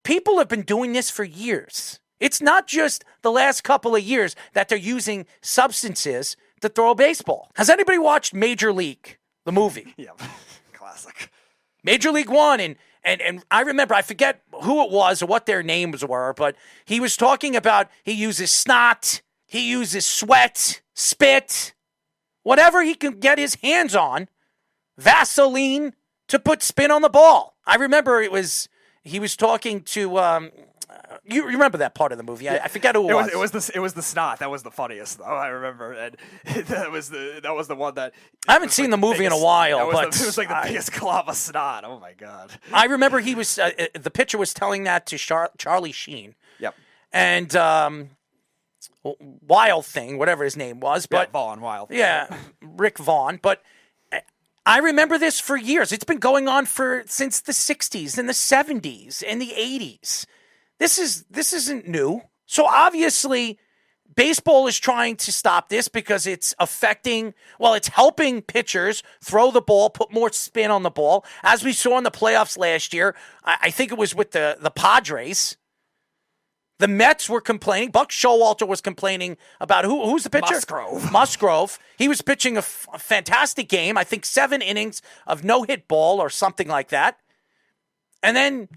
people have been doing this for years. It's not just the last couple of years that they're using substances to throw a baseball. Has anybody watched Major League, the movie? Yeah, classic. Major League One, and I remember, I forget who it was or what their names were, but he was talking about he uses snot, he uses sweat, spit, whatever he can get his hands on, Vaseline, to put spin on the ball. I remember he was talking to, you remember that part of the movie? I forget who it was. It was the snot. That was the funniest, though. I remember, and that was the one that I haveneen seen the movie in a while, but it was like the biggest glob of snot. Oh my god! I remember he was the pitcher was telling that to Charlie Sheen. Yep. And Wild thing, whatever his name was, but Vaughn Wild. Yeah, Rick Vaughn, but. I remember this for years. It's been going on since the 60s and the 70s and the 80s. This isn't new. So obviously, baseball is trying to stop this because it's it's helping pitchers throw the ball, put more spin on the ball. As we saw in the playoffs last year, I think it was with the Padres. The Mets were complaining. Buck Showalter was complaining about who's the pitcher? Musgrove. He was pitching a fantastic game. I think 7 innings of no-hit ball or something like that. And then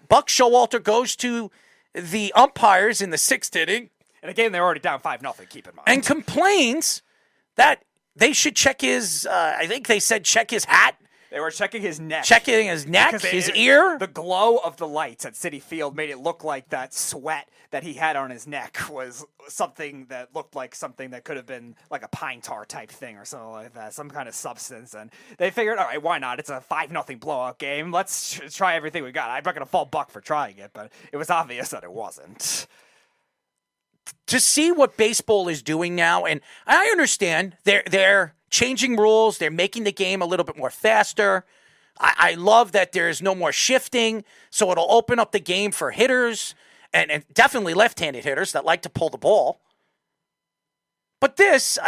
Buck Showalter goes to the umpires in the 6th inning. In a game they're already down 5-0, keep in mind. And complains that they should check his, I think they said check his hat. They were checking his neck. His ear. The glow of the lights at Citi Field made it look like that sweat that he had on his neck was something that looked like something that could have been like a pine tar type thing or something like that, some kind of substance. And they figured, all right, why not? It's a 5-0 blowout game. Let's try everything we got. I'm not going to fault Buck for trying it, but it was obvious that it wasn't. To see what baseball is doing now, and I understand they're changing rules. They're making the game a little bit more faster. I love that there's no more shifting, so it'll open up the game for hitters and definitely left-handed hitters that like to pull the ball. But this,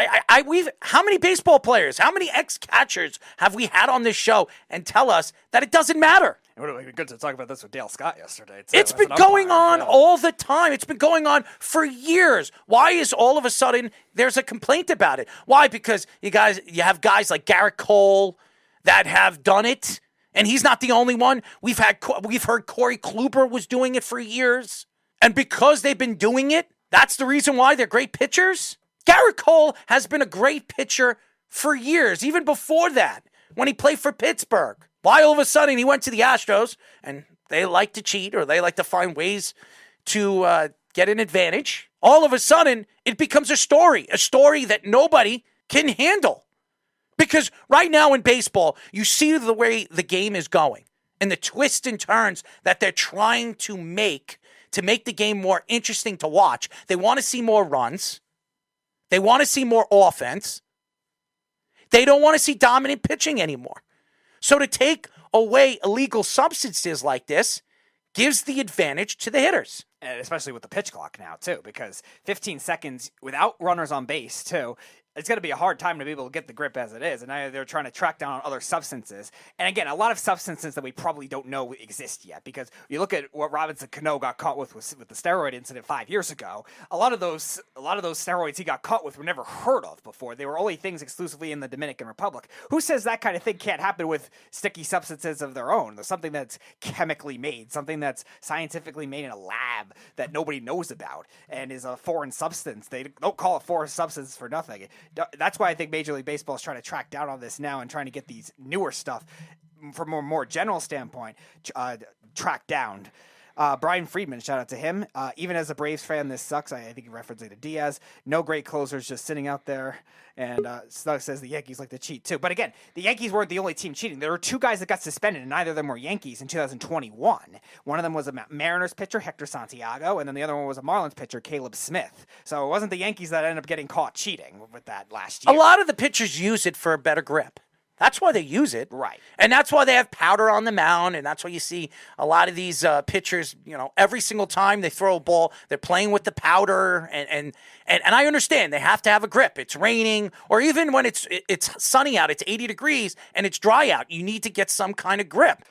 how many baseball players, how many ex-catchers have we had on this show and tell us that it doesn't matter? It would have been good to talk about this with Dale Scott yesterday, too. It's been going on all the time. It's been going on for years. Why is all of a sudden there's a complaint about it? Why? Because you have guys like Gerrit Cole that have done it, and he's not the only one. We've heard Corey Kluber was doing it for years, and because they've been doing it, that's the reason why they're great pitchers. Gerrit Cole has been a great pitcher for years, even before that, when he played for Pittsburgh. Why all of a sudden he went to the Astros, and they like to cheat or they like to find ways to get an advantage. All of a sudden, it becomes a story that nobody can handle. Because right now in baseball, you see the way the game is going and the twists and turns that they're trying to make the game more interesting to watch. They want to see more runs. They want to see more offense. They don't want to see dominant pitching anymore. So to take away illegal substances like this gives the advantage to the hitters. And especially with the pitch clock now, too, because 15 seconds without runners on base, too, it's going to be a hard time to be able to get the grip as it is. And now they're trying to track down other substances. And again, a lot of substances that we probably don't know exist yet, because you look at what Robinson Cano got caught with the steroid incident 5 years ago. A lot of those steroids he got caught with were never heard of before. They were only things exclusively in the Dominican Republic. Who says that kind of thing can't happen with sticky substances of their own? There's something that's chemically made, something that's scientifically made in a lab that nobody knows about and is a foreign substance. They don't call it foreign substance for nothing. That's why I think Major League Baseball is trying to track down on this now and trying to get these newer stuff from a more general standpoint tracked down. Brian Friedman, shout out to him. Even as a Braves fan, this sucks. I think he referenced it to Diaz. No great closers just sitting out there. And Snug says the Yankees like to cheat too. But again, the Yankees weren't the only team cheating. There were 2 guys that got suspended, and neither of them were Yankees in 2021. One of them was a Mariners pitcher, Hector Santiago, and then the other one was a Marlins pitcher, Caleb Smith. So it wasn't the Yankees that ended up getting caught cheating with that last year. A lot of the pitchers use it for a better grip. That's why they use it. Right. And that's why they have powder on the mound, and that's why you see a lot of these pitchers, every single time they throw a ball, they're playing with the powder, and I understand they have to have a grip. It's raining, or even when it's sunny out, it's 80 degrees, and it's dry out. You need to get some kind of grip.